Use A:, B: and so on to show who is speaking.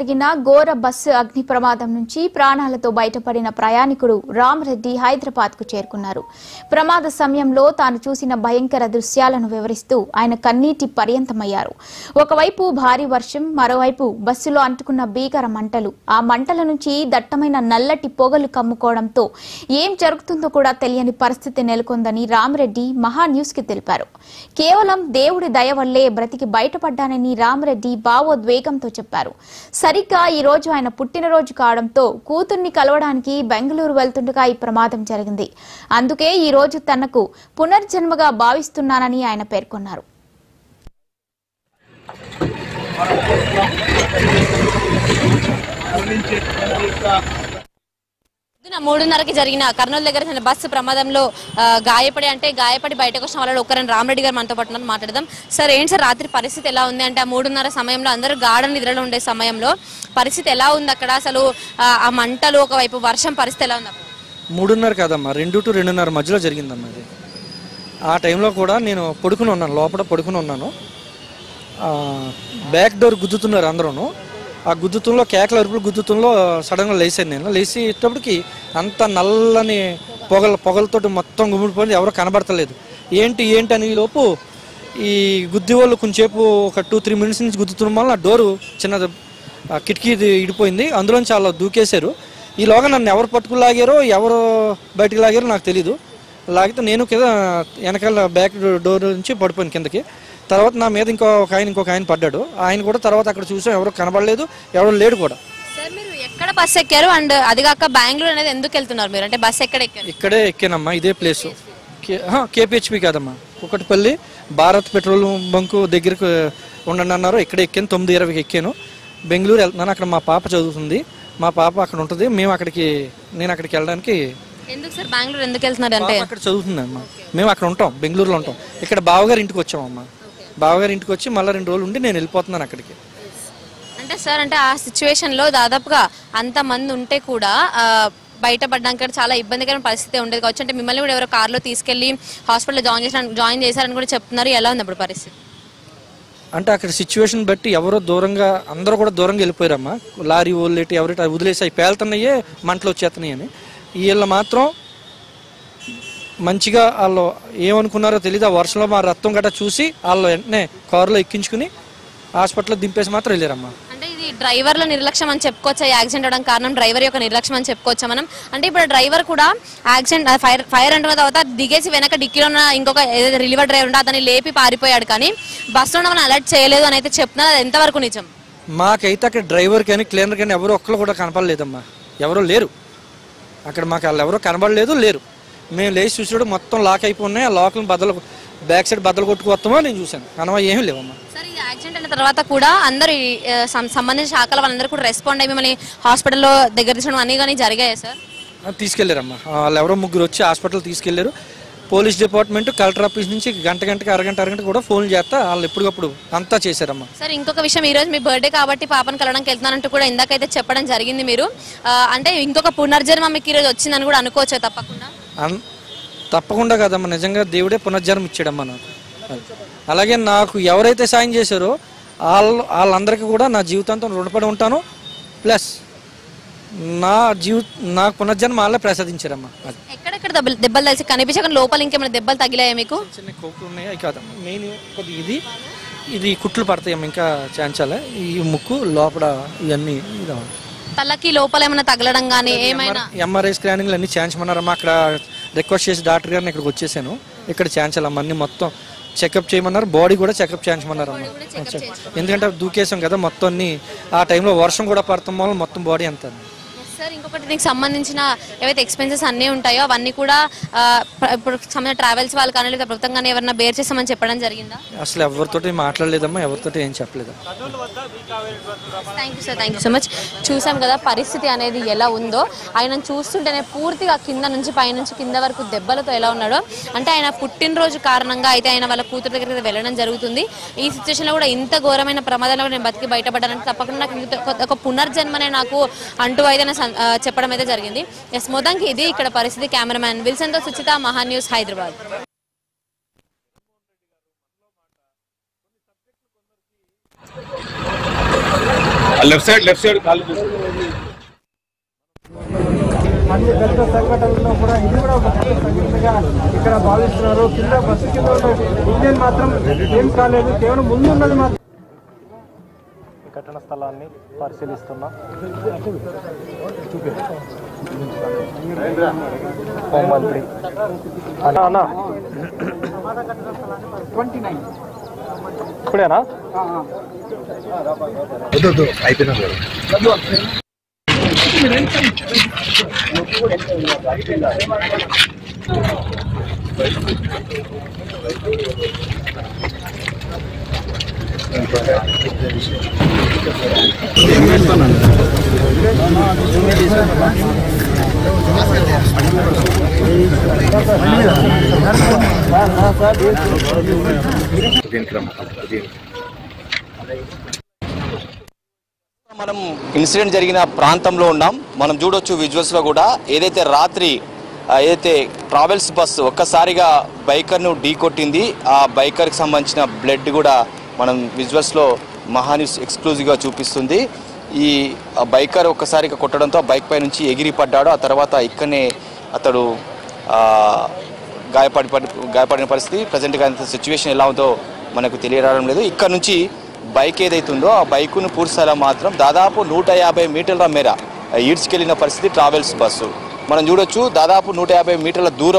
A: జరిగిన ఘోర బస్సు అగ్ని ప్రమాదం నుంచి ప్రాణాలతో బయటపడిన ప్రయాణికుడు రామరెడ్డి హైదరాబాద్ కు చేరుకున్నారు. ప్రమాద సమయంలో తాను చూసిన భయంకర దృశ్యాలను వివరిస్తూ ఆయన కన్నీటి పర్యంతమయ్యారు. ఒకవైపు భారీ వర్షం, మరోవైపు బస్సులో అంటుకున్న భీకర మంటలు. ఆ మంటల నుంచి దట్టమైన నల్లటి పొగలు కమ్ముకోవడంతో ఏం జరుగుతుందో కూడా తెలియని పరిస్థితి నెలకొందని రామరెడ్డి మహా న్యూస్ కి తెలిపారు. కేవలం దేవుడి దయ వల్లే బ్రతికి బయటపడ్డానని రామరెడ్డి భావోద్వేగంతో చెప్పారు. సరిగ్గా ఈ రోజు ఆయన పుట్టినరోజు కావడంతో కూతుర్ని కలవడానికి బెంగళూరు వెళ్తుండగా ఈ ప్రమాదం జరిగింది. అందుకే ఈ రోజు తనకు పునర్జన్మగా భావిస్తున్నానని ఆయన పేర్కొన్నారు.
B: మూడున్నరకి జరిగిన కర్నూలు దగ్గర బస్సు ప్రమాదంలో గాయపడి బయటకు వచ్చిన వాళ్ళలో ఒకరని రామరెడ్డి గారు మనతో పాటు మాట్లాడదాం. సార్, ఏంటి సార్ రాత్రి పరిస్థితి ఎలా ఉంది? అంటే ఆ 3:30 సమయంలో అందరూ గాఢ నిద్రలో ఉండే సమయంలో పరిస్థితి ఎలా ఉంది అక్కడ? అసలు ఆ మంటలు, ఒకవైపు వర్షం, పరిస్థితి ఎలా ఉంది?
C: 3:30 కాదమ్మా, 2 to 2:30 మధ్యలో జరిగిందమ్మా ఇది. ఆ టైంలో కూడా నేను పడుకుని ఉన్నాను, లోపల పడుకుని ఉన్నాను. బ్యాక్ డోర్ గుద్దుతున్నారు అందరూ. ఆ గుద్దుతంలో, కేకల అరుపులు గుద్దుతంలో సడన్గా లేచాను. నేను లేచేటప్పటికి అంత నల్లని పొగలతోటి మొత్తం గుమ్మిడిపోయింది. ఎవరో కనబడతలేదు. ఏంటి అని లోపు ఈ గుద్ది వాళ్ళు కొంచెంసేపు ఒక 2-3 minutes నుంచి గుద్దుతున్న వల్ల నా డోరు చిన్న కిటికీ ఇడిపోయింది. అందులోంచి చాలా దూకేశారు. ఈలోగా నన్ను ఎవరు పట్టుకుని లాగారో, ఎవరు బయటకు లాగారో నాకు తెలీదు. లాగితే నేను కింద వెనకాల బ్యాక్ డోర్ నుంచి పడిపోయాను కిందకి. తర్వాత నా మీద ఇంకొక ఆయన పడ్డాడు. ఆయన కూడా తర్వాత అక్కడ చూసాం, ఎవరు కనబడలేదు, ఎవరు లేడు కూడా.
B: సార్, మీరు ఎక్కడ బస్ ఎక్కారు? అండ్ అది కాక బెంగళూరు అనేది ఎందుకు వెళ్తున్నారు మీరు? అంటే బస్ ఎక్కడ ఎక్కారు?
C: ఇక్కడే ఎక్కానమ్మా, ఇదే ప్లేస్. కేపీహెచ్పి కాదమ్మా, కుకట్పల్లి భారత్ పెట్రోల్ బంకు దగ్గరకు ఉండండి అన్నారు. ఇక్కడే ఎక్కాను. 9:20కి ఎక్కాను. బెంగళూరు వెళ్తున్నాను. అక్కడ మా పాప చదువుతుంది. మా పాప అక్కడ ఉంటుంది. నేను అక్కడికి వెళ్ళడానికి.
B: ఎందుకు సార్ బెంగళూరు ఎందుకు వెళ్తున్నారు? అంటే
C: అక్కడ చదువుతుందమ్మా. మేము అక్కడ ఉంటాం, బెంగళూరులో ఉంటాం. ఇక్కడ బావగారి ఇంటికి వచ్చామమ్మా. బావగారి ఇంటికి వచ్చి మళ్ళీ 2 రోజులు ఉండి నేను వెళ్ళిపోతున్నాను అక్కడికి.
B: అంటే సార్, అంటే ఆ సిచ్యువేషన్ లో దాదాపుగా అంత మంది ఉంటే కూడా బయటపడడానికి చాలా ఇబ్బందికరమైన పరిస్థితి ఉండేది కావచ్చు. అంటే మిమ్మల్ని కూడా ఎవరో కార్లో తీసుకెళ్లి హాస్పిటల్లో జాయిన్ చేశారని కూడా చెప్తున్నారు. ఎలా ఉంది అప్పుడు పరిస్థితి?
C: అంటే అక్కడ సిచ్యువేషన్ బట్టి ఎవరో దూరంగా, అందరూ కూడా దూరంగా వెళ్ళిపోయారమ్మా. లారీ ఓళ్ళేటి ఎవరైతే వదిలేసి అవి పేలుతున్నాయే, మంటలు వచ్చేస్తున్నాయి అని. వీళ్ళు మాత్రం మంచిగా వాళ్ళు ఏమనుకున్నారో తెలియదు. ఆ వర్షంలో మా రక్తం గట్రా చూసి వాళ్ళు వెంటనే కారులో ఎక్కించుకుని హాస్పిటల్లో దింపేసి మాత్రం వెళ్ళారమ్మా.
B: అంటే ఇది డ్రైవర్ల నిర్లక్ష్యం అని చెప్పుకోవచ్చా? యాక్సిడెంట్ అవడానికి కారణం డ్రైవర్ యొక్క నిర్లక్ష్యం అని చెప్పుకోవచ్చా మనం? అంటే ఇప్పుడు డ్రైవర్ కూడా యాక్సిడెంట్ ఫైర్ అంటున్న తర్వాత దిగేసి వెనక డిక్కీలో ఉన్న ఇంకొక ఏదైతే రిలీవర్ డ్రైవర్ ఉంటే అతన్ని లేపి పారిపోయాడు. కానీ బస్సులో ఉన్న అలర్ట్ చేయలేదు అని అయితే చెప్తున్నారు. అది ఎంతవరకు నిజం?
C: మాకైతే అక్కడ డ్రైవర్ కానీ క్లీనర్ కానీ ఎవరు ఒక్కరు కూడా కనపడలేదమ్మా. ఎవరో లేరు అక్కడ. మాకు వాళ్ళు ఎవరో కనబడలేదు, లేరు. మేము లేచి చూసాడు మొత్తం లాక్ అయిపోయినాయి. ఆ లాక్లను బ్యాక్ సైడ్ బద్దలు కొట్టుకొస్తామో నేను చూశాను. అనవా ఏమీ లేవమ్మా.
B: సార్, ఈ యాక్సిడెంట్ అయిన తర్వాత కూడా అందరూ సంబంధించిన శాఖల వాళ్ళందరూ కూడా రెస్పాండ్ అయ్యి మిమ్మల్ని హాస్పిటల్లో దగ్గర తీసుకోవడం అన్నీ కానీ జరిగాయి సార్?
C: తీసుకెళ్లారమ్మా. వాళ్ళు ఎవరో 3 వచ్చి హాస్పిటల్ తీసుకెళ్లారు. పోలీస్ డిపార్ట్మెంట్, కలెక్టర్ ఆఫీస్ నుంచి గంటకి అరగంట కూడా ఫోన్ చేస్తా వాళ్ళు ఎప్పటికప్పుడు అంతా చేశారమ్మా.
B: సార్, ఇంకొక విషయం, ఈ రోజు మీ బర్త్డే కాబట్టి పాపను కలవడానికి వెళ్తున్నానంటూ కూడా ఇందాకైతే చెప్పడం జరిగింది మీరు. అంటే ఇంకొక పునర్జన్మ మీకు ఈరోజు వచ్చిందని కూడా అనుకోవచ్చా?
C: తప్పకుండా కదమ్మా. నిజంగా దేవుడే పునర్జన్మ ఇచ్చాడమ్మా నాకు. అలాగే నాకు ఎవరైతే సాయం చేశారో వాళ్ళందరికీ కూడా నా జీవితాంతం రుణపడి ఉంటాను. ప్లస్ నాకు పునర్జన్మ వాళ్ళే ప్రసాదించారమ్మా.
B: ఎక్కడెక్కడ దెబ్బలు తెలిసి కనిపించక లోపల ఇంకేమైనా దెబ్బలు తగిలాయా మీకు?
C: చిన్న కోపులు ఉన్నాయి కాదమ్మా. మెయిన్ కొద్ది ఇది కుట్లు పడతాయమ్మా. ఇంకా చాంచాలే ఈ ముక్కు లోపల ఇవన్నీ
B: తలకి లోపల ఏమైనా తగలడం కానీ ఏమైనా?
C: ఎంఆర్ఐ స్కానింగ్లు అన్ని చేయించమన్నారమ్మా. అక్కడ రిక్వెస్ట్ చేసి డాక్టర్ గారిని ఇక్కడికి వచ్చేసాను. ఇక్కడ చేయించాలమ్మా. అన్ని మొత్తం చెకప్ చేయమన్నారు. బాడీ కూడా చెకప్ చేయించమన్నారమ్మా. ఎందుకంటే దూకేసాం కదా మొత్తం అన్ని. ఆ టైంలో వర్షం కూడా పడతాం వల్ల మొత్తం బాడీ అంతా.
B: సార్, ఇంకొకటి దీనికి సంబంధించిన ఏవైతే ఎక్స్పెన్సెస్ అన్నీ ఉంటాయో అవన్నీ కూడా ఇప్పుడు సంబంధించిన ట్రావెల్స్ వాళ్ళు కానీ లేదా ప్రభుత్వం కానీ ఎవరైనా బేర్ చేస్తామని చెప్పడం జరిగిందా?
C: అసలు ఎవరితోటి మాట్లాడలేదమ్మా, ఎవరితోటి ఏం చెప్పలేదు.
B: Thank you so much. చూసాం కదా పరిస్థితి అనేది ఎలా ఉందో. ఆయన చూస్తుంటేనే పూర్తిగా కింద నుంచి పైనుంచి కింద వరకు దెబ్బలతో ఎలా ఉన్నాడో. అంటే ఆయన పుట్టినరోజు కారణంగా అయితే ఆయన వాళ్ళ కూతురు దగ్గరికి వెళ్ళడం జరుగుతుంది. ఈ సిచ్యువేషన్లో కూడా ఇంత ఘోరమైన ప్రమాదంలో నేను బతికి బయటపడ్డానంటే తప్పకుండా నాకు ఒక పునర్జన్మనే నాకు అంటూ అయితే చెప్పడం అయితే జరిగింది. మొత్తానికి ఇది ఇక్కడ పరిస్థితి. కెమెరామ్యాన్ విల్సన్తో సుచిత, మహా న్యూస్, హైదరాబాద్.
D: లెఫ్ట్ సైడ్ కాలు
E: అన్ని పెద్ద సంఘటనల్లో కూడా ఇది కూడా ఒక పెద్ద సంఘటనగా ఇక్కడ భావిస్తున్నారు. కింద బస్సు కింద ఉన్న ఇంజన్ మాత్రం ఏం కాలేదు, కేవలం ముందున్నది మాత్రం. ఘటన స్థలాన్ని పరిశీలిస్తున్నాం. హోంమంత్రి అన్నా 29 ఇప్పుడేనా
D: అయిపోయినా
F: మనం ఇన్సిడెంట్ జరిగిన ప్రాంతంలో ఉన్నాం. మనం చూడొచ్చు విజువల్స్ లో కూడా ఏదైతే రాత్రి ఏదైతే ట్రావెల్స్ బస్సు ఒక్కసారిగా బైకర్ను ఢీ కొట్టింది. ఆ బైకర్కి సంబంధించిన బ్లడ్ కూడా మనం విజువల్స్లో మహాన్యూస్ ఎక్స్క్లూజివ్గా చూపిస్తుంది. ఈ బైకర్ ఒక్కసారిగా కొట్టడంతో ఆ బైక్ పై నుంచి ఎగిరి పడ్డాడు. ఆ తర్వాత ఇక్కడనే అతడు గాయపడిన పరిస్థితి. ప్రజెంట్గా సిచ్యువేషన్ ఎలా ఉందో మనకు తెలియరావడం లేదు. ఇక్కడ నుంచి బైక్ ఏదైతుందో ఆ బైకును పూర్తిస్థాయిలో మాత్రం దాదాపు 150 మీటర్ల మేర ఈడ్చుకెళ్లిన పరిస్థితి ట్రావెల్స్ బస్సు. మనం చూడొచ్చు దాదాపు 150 మీటర్ల దూరం